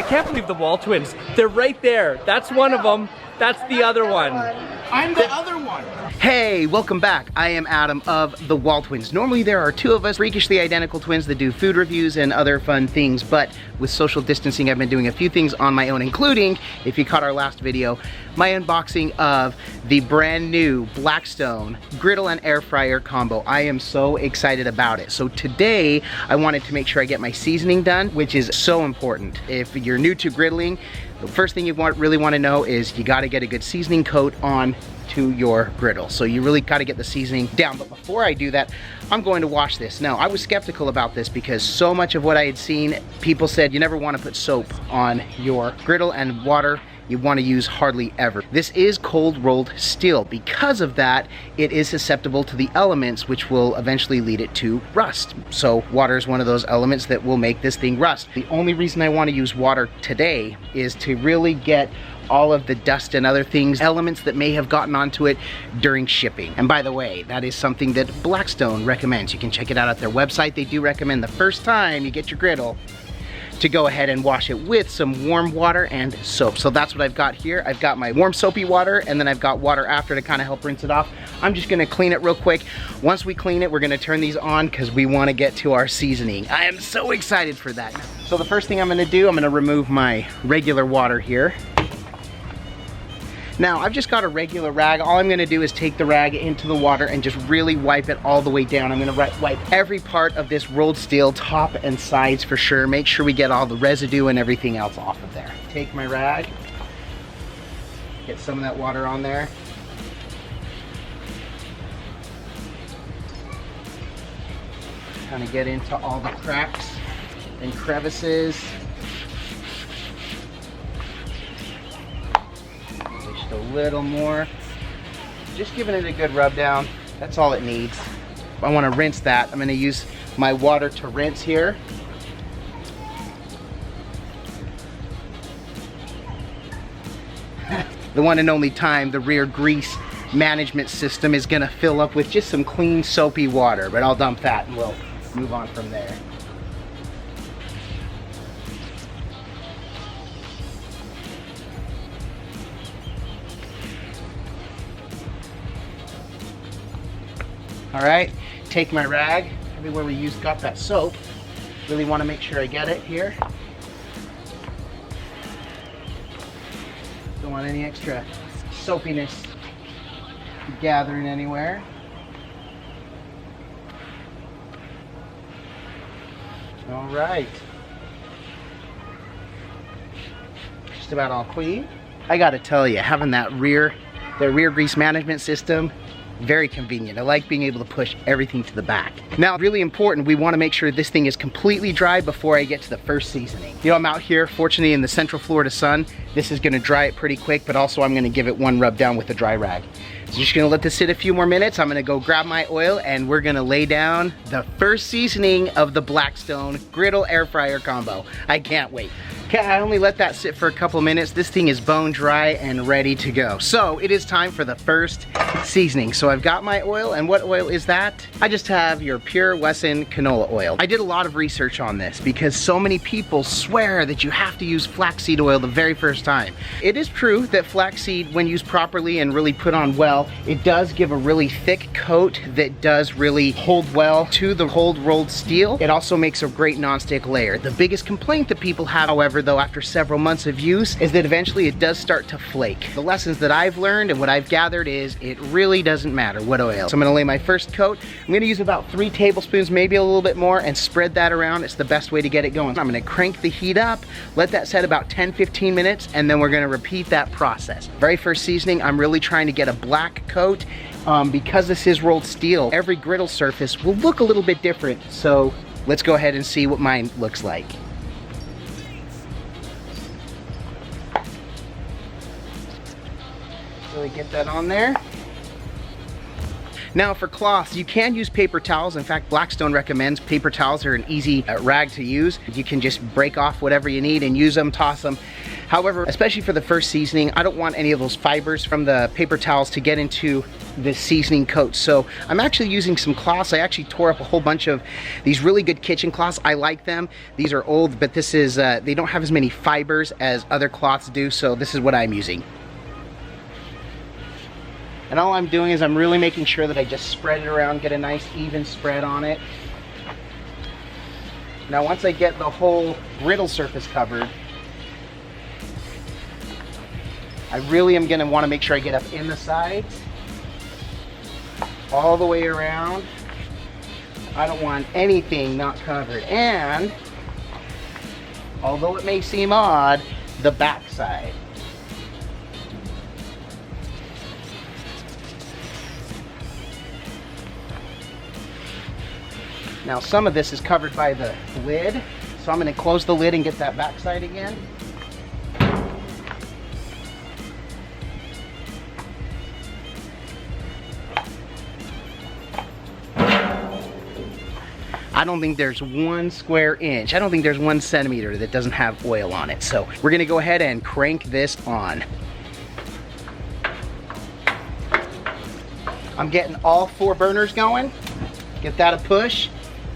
I can't believe the WALTWINS. They're right there. That's one of them. That's the other one. I'm the other one. Hey, welcome back. I am Adam of the WALTWINS. Normally there are two of us, freakishly identical twins that do food reviews and other fun things, but with social distancing, I've been doing a few things on my own, including, if you caught our last video, my unboxing of the brand new Blackstone Griddle and Air Fryer combo. I am so excited about it. So today, I wanted to make sure I get my seasoning done, which is so important. If you're new to griddling, the first thing you really want to know is you got to get a good seasoning coat on to your griddle. So you really got to get the seasoning down. But before I do that, I'm going to wash this. Now, I was skeptical about this because so much of what I had seen, people said you never want to put soap on your griddle, and water you want to use hardly ever. This is cold rolled steel. Because of that, it is susceptible to the elements which will eventually lead it to rust. So water is one of those elements that will make this thing rust. The only reason I want to use water today is to really get all of the dust and other things, elements that may have gotten onto it during shipping. And by the way, that is something that Blackstone recommends. You can check it out at their website. They do recommend the first time you get your griddle to go ahead and wash it with some warm water and soap. So that's what I've got here. I've got my warm soapy water, and then I've got water after to kind of help rinse it off. I'm just gonna clean it real quick. Once we clean it, we're gonna turn these on because we wanna get to our seasoning. I am so excited for that. So the first thing I'm gonna do, I'm gonna remove my regular water here. Now, I've just got a regular rag. All I'm gonna do is take the rag into the water and just really wipe it all the way down. I'm gonna wipe every part of this rolled steel, top and sides for sure. Make sure we get all the residue and everything else off of there. Take my rag, get some of that water on there. Kind of get into all the cracks and crevices. A little more, just giving it a good rub down. That's all it needs. I want to rinse that. I'm going to use my water to rinse here. The one and only time the rear grease management system is going to fill up with just some clean soapy water, but I'll dump that and we'll move on from there. All right, take my rag, everywhere we got that soap. Really want to make sure I get it here. Don't want any extra soapiness gathering anywhere. All right. Just about all clean. I gotta tell you, having that rear grease management system, very convenient. I like being able to push everything to the back. Now, really important, we want to make sure this thing is completely dry before I get to the first seasoning. You know, I'm out here, fortunately, in the Central Florida sun. This is going to dry it pretty quick, but also I'm going to give it one rub down with a dry rag. So just going to let this sit a few more minutes. I'm going to go grab my oil, and we're going to lay down the first seasoning of the Blackstone Griddle Air Fryer combo. I can't wait. Okay, I only let that sit for a couple minutes. This thing is bone dry and ready to go. So it is time for the first seasoning. So I've got my oil, and what oil is that? I just have your pure Wesson canola oil. I did a lot of research on this because so many people swear that you have to use flaxseed oil the very first time. It is true that flaxseed, when used properly and really put on well, it does give a really thick coat that does really hold well to the cold rolled steel. It also makes a great nonstick layer. The biggest complaint that people have, however, though, after several months of use, is that eventually it does start to flake. The lessons that I've learned and what I've gathered is it really doesn't matter what oil. So I'm gonna lay my first coat. I'm gonna use about 3 tablespoons, maybe a little bit more, and spread that around. It's the best way to get it going. I'm gonna crank the heat up, let that set about 10-15 minutes, and then we're gonna repeat that process. Very first seasoning, I'm really trying to get a black coat. Because this is rolled steel, every griddle surface will look a little bit different. So let's go ahead and see what mine looks like. Really get that on there. Now for cloths, you can use paper towels. In fact, Blackstone recommends paper towels are an easy rag to use. You can just break off whatever you need and use them, toss them However, especially for the first seasoning, I don't want any of those fibers from the paper towels to get into the seasoning coat. So I'm actually using some cloths. I actually tore up a whole bunch of these really good kitchen cloths. I like them. These are old, but this is, they don't have as many fibers as other cloths do, so this is what I'm using. And all I'm doing is I'm really making sure that I just spread it around, get a nice even spread on it. Now once I get the whole griddle surface covered, I really am gonna wanna make sure I get up in the sides, all the way around. I don't want anything not covered. And, although it may seem odd, the back side. Now some of this is covered by the lid, so I'm gonna close the lid and get that back side again. I don't think there's 1 square inch, I don't think there's 1 centimeter that doesn't have oil on it. So we're gonna go ahead and crank this on. I'm getting all 4 burners going. Get that a push.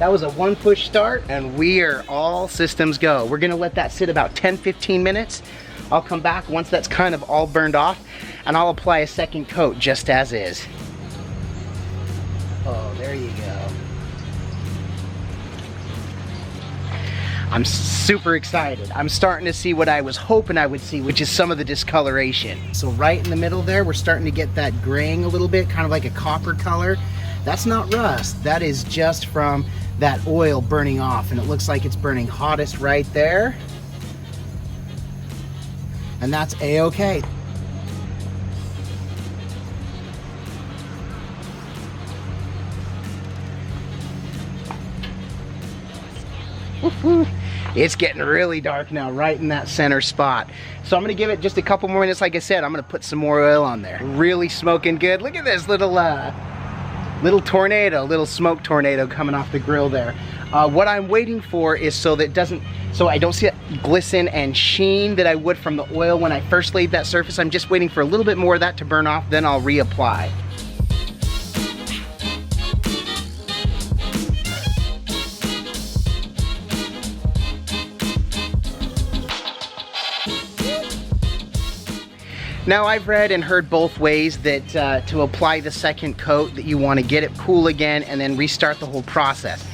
That was a 1 push start, and we are all systems go. We're gonna let that sit about 10-15 minutes. I'll come back once that's kind of all burned off, and I'll apply a second coat just as is. Oh, there you go. I'm super excited. I'm starting to see what I was hoping I would see, which is some of the discoloration. So right in the middle there, we're starting to get that graying a little bit, kind of like a copper color. That's not rust, that is just from that oil burning off, and it looks like it's burning hottest right there. And that's a-okay. It's getting really dark now, right in that center spot. So I'm gonna give it just a couple more minutes. Like I said, I'm gonna put some more oil on there. Really smoking good. Look at this little tornado, little smoke tornado coming off the grill there. What I'm waiting for is so I don't see that glisten and sheen that I would from the oil when I first laid that surface. I'm just waiting for a little bit more of that to burn off, then I'll reapply. Now I've read and heard both ways that to apply the second coat that you want to get it cool again and then restart the whole process.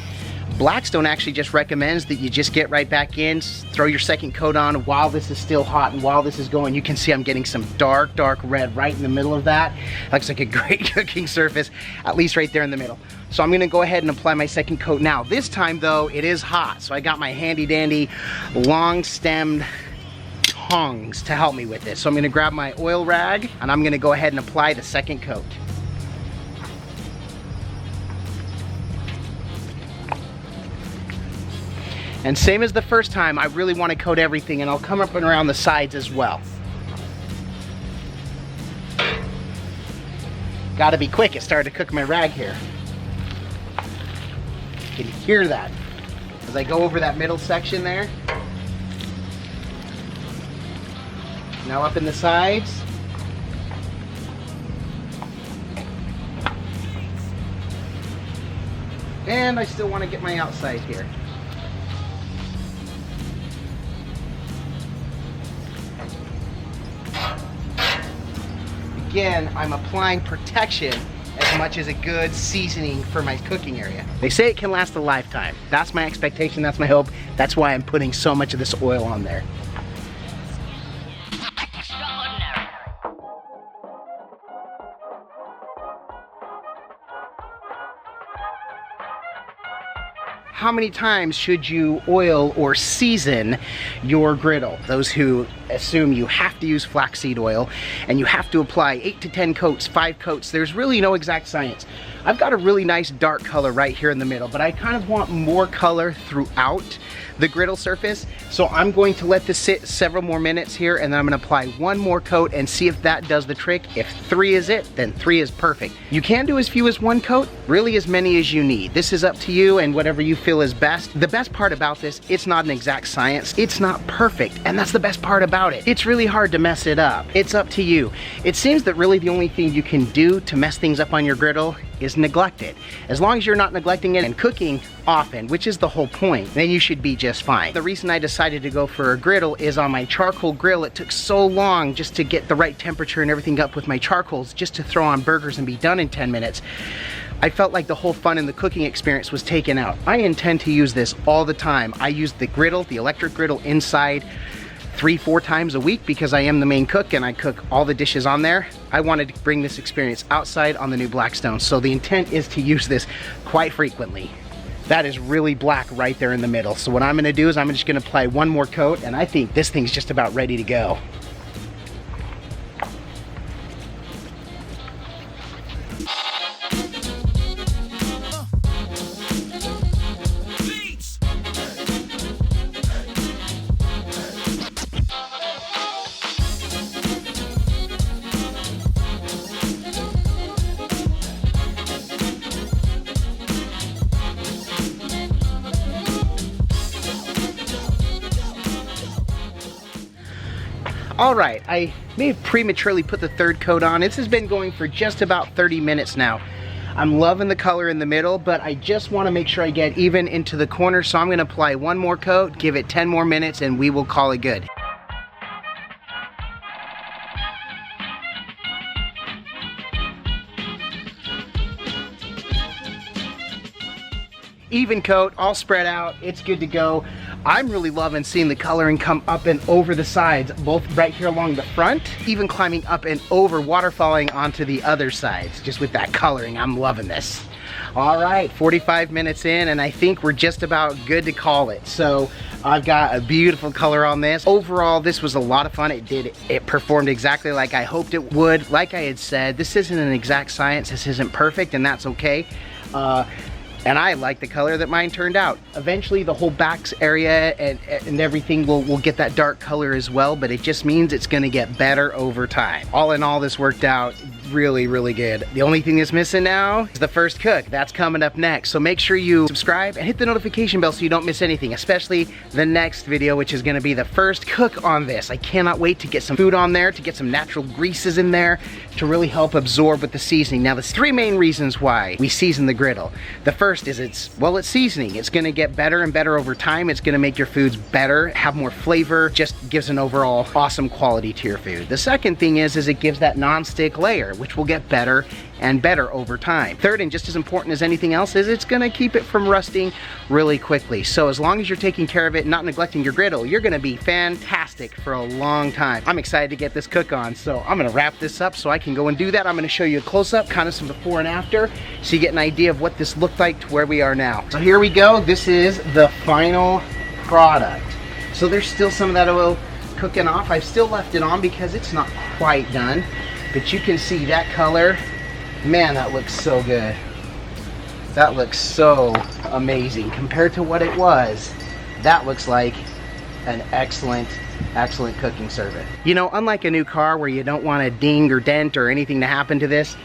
Blackstone actually just recommends that you just get right back in, throw your second coat on while this is still hot, and while this is going, you can see I'm getting some dark red right in the middle of that. Looks like a great cooking surface, at least right there in the middle. So I'm gonna go ahead and apply my second coat now. This time though, it is hot, so I got my handy dandy long stemmed tongs to help me with this. So I'm gonna grab my oil rag and I'm gonna go ahead and apply the second coat. And same as the first time, I really want to coat everything, and I'll come up and around the sides as well. Gotta be quick, it started to cook my rag here. Can you hear that? As I go over that middle section there. Now up in the sides. And I still want to get my outside here. Again, I'm applying protection as much as a good seasoning for my cooking area. They say it can last a lifetime. That's my expectation, that's my hope. That's why I'm putting so much of this oil on there. How many times should you oil or season your griddle? Those who assume you have to use flaxseed oil and you have to apply 8 to 10 coats, 5 coats, there's really no exact science. I've got a really nice dark color right here in the middle, but I kind of want more color throughout the griddle surface. So I'm going to let this sit several more minutes here, and then I'm gonna apply one more coat and see if that does the trick. If 3 is it, then 3 is perfect. You can do as few as 1 coat, really as many as you need. This is up to you and whatever you feel is best. The best part about this, it's not an exact science. It's not perfect, and that's the best part about it. It's really hard to mess it up. It's up to you. It seems that really the only thing you can do to mess things up on your griddle is neglect it. As long as you're not neglecting it and cooking often, which is the whole point, then you should be just fine. The reason I decided to go for a griddle is on my charcoal grill, it took so long just to get the right temperature and everything up with my charcoals, just to throw on burgers and be done in 10 minutes. I felt like the whole fun in the cooking experience was taken out. I intend to use this all the time. I use the griddle, the electric griddle, inside 3-4 times a week because I am the main cook and I cook all the dishes on there. I wanted to bring this experience outside on the new Blackstone, so the intent is to use this quite frequently. That is really black right there in the middle. So what I'm gonna do is I'm just gonna apply one more coat, and I think this thing's just about ready to go. All right, I may have prematurely put the 3rd coat on. This has been going for just about 30 minutes now. I'm loving the color in the middle, but I just want to make sure I get even into the corner, so I'm going to apply one more coat, give it 10 more minutes, and we will call it good. Even coat, all spread out, it's good to go. I'm really loving seeing the coloring come up and over the sides, both right here along the front, even climbing up and over, waterfalling onto the other sides, just with that coloring. I'm loving this. All right, 45 minutes in, and I think we're just about good to call it. So I've got a beautiful color on this. Overall, this was a lot of fun. It performed exactly like I hoped it would. Like I had said, this isn't an exact science. This isn't perfect, and that's okay. And I like the color that mine turned out. Eventually the whole backs area and everything will get that dark color as well, but it just means it's gonna get better over time. All in all, this worked out really, really good. The only thing that's missing now is the first cook. That's coming up next. So make sure you subscribe and hit the notification bell so you don't miss anything, especially the next video, which is gonna be the first cook on this. I cannot wait to get some food on there, to get some natural greases in there to really help absorb with the seasoning. Now, there's 3 main reasons why we season the griddle. The first is it's seasoning. It's gonna get better and better over time. It's gonna make your foods better, have more flavor, just gives an overall awesome quality to your food. The second thing is it gives that non-stick layer, which will get better and better over time. Third, and just as important as anything else, is it's gonna keep it from rusting really quickly. So as long as you're taking care of it, not neglecting your griddle, you're gonna be fantastic for a long time. I'm excited to get this cook on, so I'm gonna wrap this up so I can go and do that. I'm gonna show you a close-up, kind of some before and after, so you get an idea of what this looked like to where we are now. So here we go. This is the final product. So there's still some of that oil cooking off. I've still left it on because it's not quite done, but you can see that color. Man, that looks so good. That looks so amazing. Compared to what it was, that looks like an excellent cooking surface. You know, unlike a new car where you don't want a ding or dent or anything to happen to this,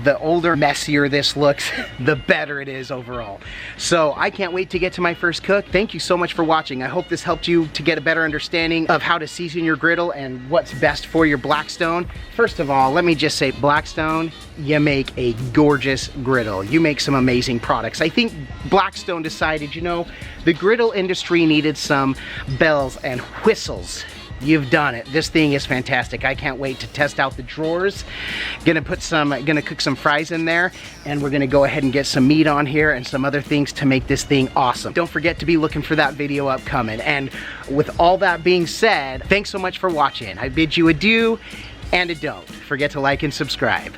the older, messier this looks, the better it is overall. So I can't wait to get to my first cook. Thank you so much for watching. I hope this helped you to get a better understanding of how to season your griddle and what's best for your Blackstone. First of all, let me just say, Blackstone, you make a gorgeous griddle. You make some amazing products. I think Blackstone decided, you know, the griddle industry needed some bells and whistles. You've done it. This thing is fantastic. I can't wait to test out the drawers. Gonna cook some fries in there, and we're gonna go ahead and get some meat on here and some other things to make this thing awesome. Don't forget to be looking for that video upcoming. And with all that being said, thanks so much for watching. I bid you adieu, and don't forget to like and subscribe.